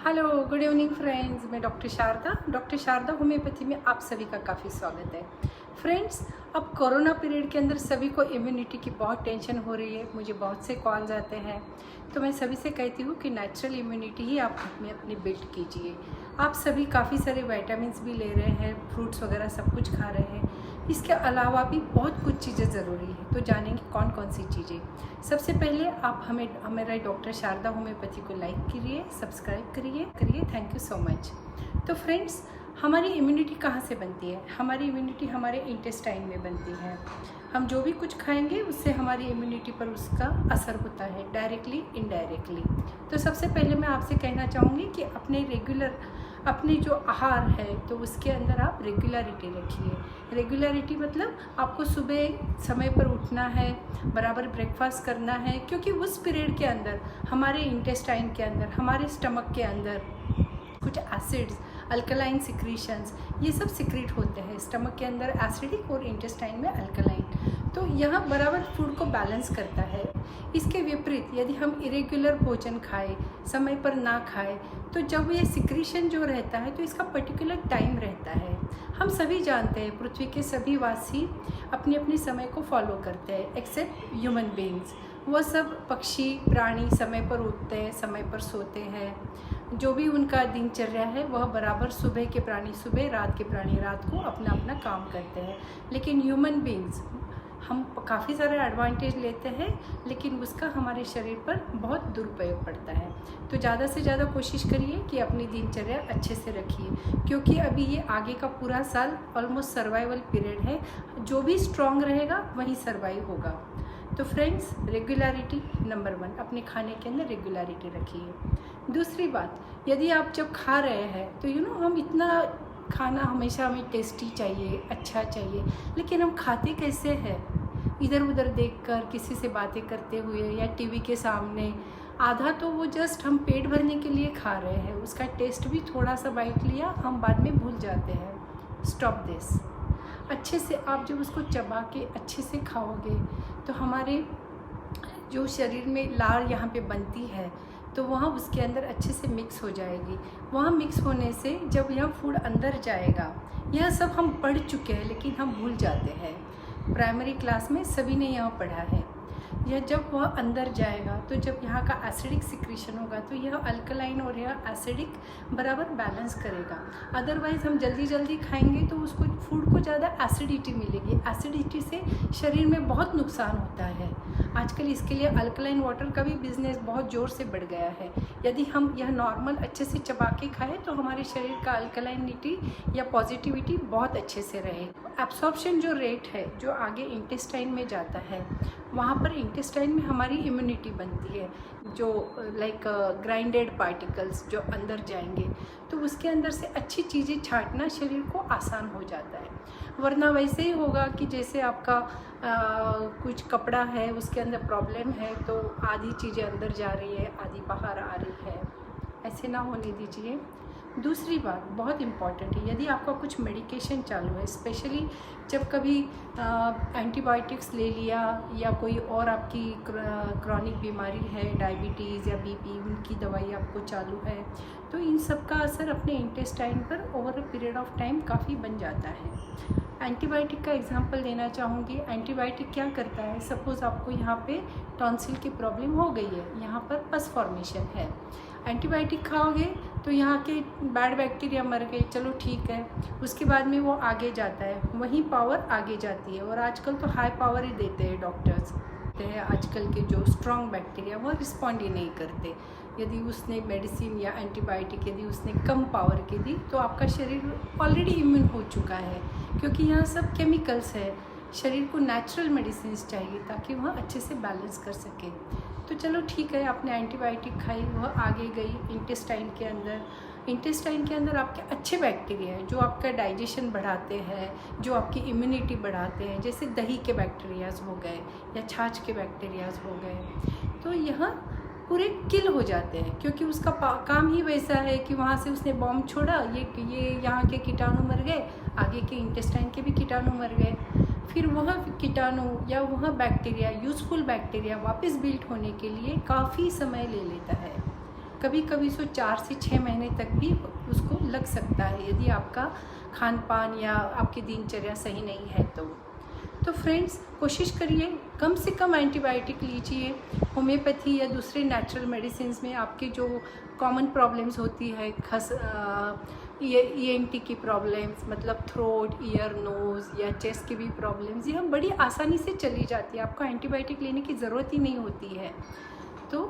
Hello, good evening friends. मैं doctor Sharda homeopathy में आप सभी का काफ़ी स्वागत है। फ्रेंड्स, अब कोरोना पीरियड के अंदर सभी को इम्यूनिटी की बहुत टेंशन हो रही है। मुझे बहुत से कॉल्स आते हैं, तो मैं सभी से कहती हूँ कि नेचुरल इम्यूनिटी ही आप अपनी बिल्ड कीजिए। आप सभी काफ़ी सारे विटामिन्स भी ले रहे हैं, फ्रूट्स वगैरह सब कुछ खा रहे हैं। इसके अलावा भी बहुत कुछ चीज़ें ज़रूरी है, तो जानेंगे कौन कौन सी चीज़ें। सबसे पहले आप हमारे डॉक्टर शारदा होम्योपैथी को लाइक करिए, सब्सक्राइब करिए। Thank you so much. तो फ्रेंड्स, हमारी इम्यूनिटी कहाँ से बनती है? हमारी इम्यूनिटी हमारे इंटेस्टाइन में बनती है। हम जो भी कुछ खाएंगे उससे हमारी इम्यूनिटी पर उसका असर होता है, डायरेक्टली इनडायरेक्टली। तो सबसे पहले मैं आपसे कहना चाहूँगी कि अपने जो आहार है तो उसके अंदर आप रेगुलरिटी रखिए। रेगुलरिटी मतलब आपको सुबह समय पर उठना है, बराबर ब्रेकफास्ट करना है, क्योंकि उस पीरियड के अंदर हमारे इंटेस्टाइन के अंदर, हमारे स्टमक के अंदर कुछ एसिड्स, अल्कलाइन सिक्रीशंस, ये सब सिक्रीट होते हैं। स्टमक के अंदर एसिडिक और इंटेस्टाइन में अल्कलाइन, तो यह बराबर फूड को बैलेंस करता है। इसके विपरीत यदि हम इरेगुलर भोजन खाएं, समय पर ना खाएं, तो जब ये सिक्रीशन जो रहता है तो इसका पर्टिकुलर टाइम रहता है। हम सभी जानते हैं, पृथ्वी के सभी वासी अपने अपने समय को फॉलो करते हैं, एक्सेप्ट ह्यूमन बीइंग्स। वह सब पक्षी प्राणी समय पर उठते हैं, समय पर सोते हैं। जो भी उनका दिनचर्या है वह बराबर, सुबह के प्राणी सुबह, रात के प्राणी रात को अपना अपना काम करते हैं। लेकिन ह्यूमन बीइंग्स हम काफ़ी सारा एडवांटेज लेते हैं, लेकिन उसका हमारे शरीर पर बहुत दुरुपयोग पड़ता है। तो ज़्यादा से ज़्यादा कोशिश करिए कि अपनी दिनचर्या अच्छे से रखिए, क्योंकि अभी ये आगे का पूरा साल ऑलमोस्ट सर्वाइवल पीरियड है। जो भी स्ट्रांग रहेगा वही सर्वाइव होगा। तो फ्रेंड्स, रेगुलरिटी नंबर 1, अपने खाने के अंदर रेगुलरिटी रखिए। दूसरी बात, यदि आप जब खा रहे हैं तो हम इतना खाना हमेशा हमें टेस्टी चाहिए, अच्छा चाहिए, लेकिन हम खाते कैसे हैं? इधर उधर देखकर, किसी से बातें करते हुए या टीवी के सामने। आधा तो वो जस्ट हम पेट भरने के लिए खा रहे हैं, उसका टेस्ट भी थोड़ा सा बाइट लिया, हम बाद में भूल जाते हैं। Stop this. अच्छे से आप जब उसको चबा के अच्छे से खाओगे तो हमारे जो शरीर में लार यहाँ पे बनती है तो वहाँ उसके अंदर अच्छे से मिक्स हो जाएगी। वहाँ मिक्स होने से जब यह फूड अंदर जाएगा, यह सब हम पढ़ चुके हैं लेकिन हम भूल जाते हैं। प्राइमरी क्लास में सभी ने यह पढ़ा है। यह जब वह अंदर जाएगा तो जब यहाँ का एसिडिक सिक्रीशन होगा तो यह अल्कलाइन और यह एसिडिक बराबर बैलेंस करेगा। अदरवाइज़ हम जल्दी जल्दी खाएंगे तो उसको फूड को ज़्यादा एसिडिटी मिलेगी। एसिडिटी से शरीर में बहुत नुकसान होता है। आजकल इसके लिए अल्कलाइन वाटर का भी बिजनेस बहुत ज़ोर से बढ़ गया है। यदि हम यह नॉर्मल अच्छे से चबा के खाएँ तो हमारे शरीर का अल्कलाइनिटी या पॉजिटिविटी बहुत अच्छे से रहे। एब्सॉर्प्शन जो रेट है, जो आगे इंटेस्टाइन में जाता है, वहाँ पर इंटेस्टाइन में हमारी इम्यूनिटी बनती है, जो लाइक ग्राइंडेड पार्टिकल्स जो अंदर जाएंगे, तो उसके अंदर से अच्छी चीज़ें छांटना शरीर को आसान हो जाता है। वरना वैसे ही होगा कि जैसे आपका कुछ कपड़ा है, उसके अंदर प्रॉब्लम है तो आधी चीज़ें अंदर जा रही है, आधी बाहर आ रही है। ऐसे ना होने दीजिए। दूसरी बात बहुत इम्पॉर्टेंट है, यदि आपका कुछ मेडिकेशन चालू है, स्पेशली जब कभी एंटीबायोटिक्स ले लिया या कोई और आपकी क्रॉनिक बीमारी है, डायबिटीज़ या बीपी, उनकी दवाई आपको चालू है, तो इन सब का असर अपने इंटेस्टाइन पर over a period of time काफ़ी बन जाता है। एंटीबायोटिक का एग्जांपल देना चाहूँगी। एंटीबायोटिक क्या करता है? सपोज़ आपको यहाँ पे टॉन्सिल की प्रॉब्लम हो गई है, यहाँ पर पस फॉर्मेशन है, एंटीबायोटिक खाओगे तो यहाँ के बैड बैक्टीरिया मर गए, चलो ठीक है। उसके बाद में वो आगे जाता है, वहीं पावर आगे जाती है, और आजकल तो हाई पावर ही देते हैं डॉक्टर्स। आजकल के जो स्ट्रॉन्ग बैक्टीरिया वो रिस्पॉन्ड ही नहीं करते। यदि उसने मेडिसिन या एंटीबायोटिक यदि उसने कम पावर की दी तो आपका शरीर ऑलरेडी इम्यून हो चुका है, क्योंकि यहाँ सब केमिकल्स है। शरीर को नेचुरल मेडिसिन चाहिए ताकि वह अच्छे से बैलेंस कर सके। तो चलो ठीक है, आपने एंटीबायोटिक खाई, वह आगे गई इंटेस्टाइन के अंदर। इंटेस्टाइन के अंदर आपके अच्छे बैक्टीरिया हैं जो आपका डाइजेशन बढ़ाते हैं, जो आपकी इम्यूनिटी बढ़ाते हैं, जैसे दही के बैक्टीरियाज हो गए या छाछ के बैक्टीरियाज हो गए, तो यह पूरे किल हो जाते हैं, क्योंकि उसका काम ही वैसा है कि वहाँ से उसने बॉम्ब छोड़ा, ये यहाँ के कीटाणु मर गए, आगे के इंटेस्टाइन के भी कीटाणु मर गए। फिर वह कीटाणु या वह बैक्टीरिया, यूज़फुल बैक्टीरिया वापस बिल्ड होने के लिए काफ़ी समय ले लेता है। कभी कभी 4 से 6 महीने तक भी उसको लग सकता है, यदि आपका खान पान या आपकी दिनचर्या सही नहीं है तो फ्रेंड्स कोशिश करिए कम से कम एंटीबायोटिक लीजिए। होम्योपैथी या दूसरे नेचुरल मेडिसिन में आपके जो कॉमन प्रॉब्लम्स होती है, ENT की प्रॉब्लम्स, मतलब थ्रोट, ईयर, नोज़ या चेस्ट की भी प्रॉब्लम्स, ये हम बड़ी आसानी से चली जाती है, आपको एंटीबायोटिक लेने की ज़रूरत ही नहीं होती है। तो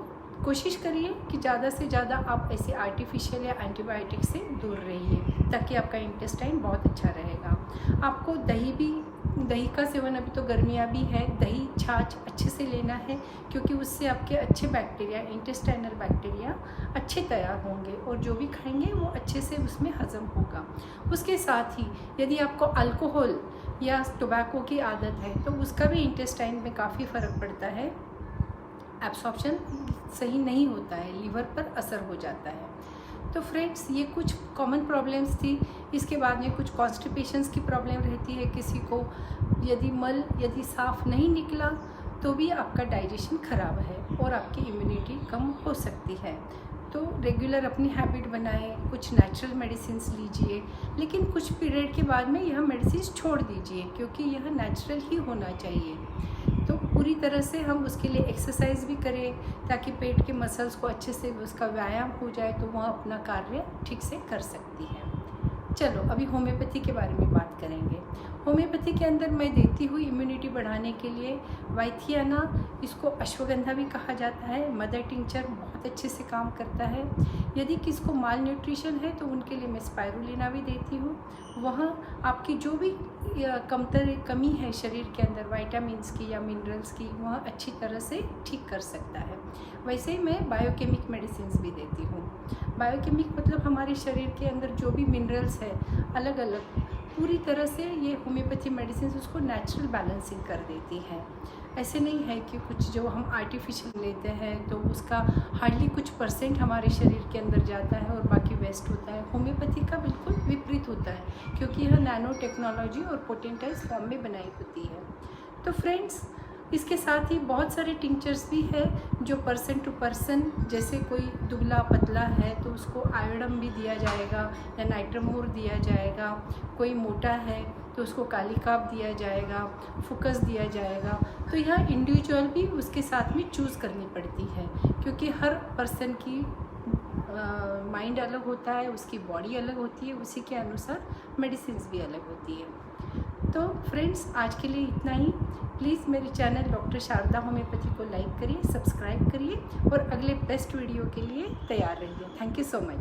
कोशिश करिए कि ज़्यादा से ज़्यादा आप ऐसे आर्टिफिशियल या एंटीबायोटिक से दूर रहिए, ताकि आपका इंटेस्टाइन बहुत अच्छा रहेगा। आपको दही का सेवन, अभी तो गर्मियाँ भी है, दही छाछ अच्छे से लेना है, क्योंकि उससे आपके अच्छे बैक्टीरिया, इंटेस्टाइनल बैक्टीरिया अच्छे तैयार होंगे और जो भी खाएंगे वो अच्छे से उसमें हजम होगा। उसके साथ ही यदि आपको अल्कोहल या टोबैको की आदत है तो उसका भी इंटेस्टाइन में काफ़ी फ़र्क पड़ता है, एब्सॉर्प्शन सही नहीं होता है, लीवर पर असर हो जाता है। तो फ्रेंड्स ये कुछ कॉमन प्रॉब्लम्स थी। इसके बाद में कुछ कॉन्स्टिपेशंस की प्रॉब्लम रहती है किसी को, यदि साफ़ नहीं निकला तो भी आपका डाइजेशन ख़राब है और आपकी इम्यूनिटी कम हो सकती है। तो रेगुलर अपनी हैबिट बनाएं, कुछ नेचुरल मेडिसिन्स लीजिए, लेकिन कुछ पीरियड के बाद में यह मेडिसिन छोड़ दीजिए, क्योंकि यह नेचुरल ही होना चाहिए। तो पूरी तरह से हम उसके लिए एक्सरसाइज भी करें, ताकि पेट के मसल्स को अच्छे से उसका व्यायाम हो जाए, तो वह अपना कार्य ठीक से कर सकती है। चलो अभी होम्योपैथी के बारे में बात करेंगे। होम्योपैथी के अंदर मैं देती हुई इम्यूनिटी बढ़ाने के लिए वाइथियाना, इसको अश्वगंधा भी कहा जाता है, मदर टिंचर बहुत अच्छे से काम करता है। यदि किसको माल न्यूट्रिशन है तो उनके लिए मैं स्पायरुलिना भी देती हूँ। वह आपकी जो भी कमी है शरीर के अंदर विटामिन्स की या मिनरल्स की, वह अच्छी तरह से ठीक कर सकता है। वैसे ही मैं बायोकेमिक मेडिसिन्स भी देती हूँ। बायोकेमिक मतलब हमारे शरीर के अंदर जो भी मिनरल्स है अलग अलग, पूरी तरह से ये होम्योपैथी मेडिसिन उसको नेचुरल बैलेंसिंग कर देती है। ऐसे नहीं है कि कुछ जो हम आर्टिफिशियल लेते हैं तो उसका हार्डली कुछ % हमारे शरीर के अंदर जाता है और बाकी वेस्ट होता है। होम्योपैथी का बिल्कुल विपरीत होता है, क्योंकि यह नैनो टेक्नोलॉजी और पोटेंटाइज फॉर्म में बनाई होती है। तो फ्रेंड्स इसके साथ ही बहुत सारे टिंचर्स भी है जो पर्सन टू पर्सन, जैसे कोई दुबला पतला है तो उसको आयोडम भी दिया जाएगा या नाइट्रमोर दिया जाएगा, कोई मोटा है तो उसको कालीकाप दिया जाएगा, फुकस दिया जाएगा। तो यह इंडिविजुअल भी उसके साथ में चूज़ करनी पड़ती है, क्योंकि हर पर्सन की माइंड अलग होता है, उसकी बॉडी अलग होती है, उसी के अनुसार मेडिसिन्स भी अलग होती है। तो फ्रेंड्स आज के लिए इतना ही। प्लीज़ मेरे चैनल डॉक्टर शारदा होम्योपैथी को लाइक करिए, सब्सक्राइब करिए और अगले बेस्ट वीडियो के लिए तैयार रहिए। Thank you so much.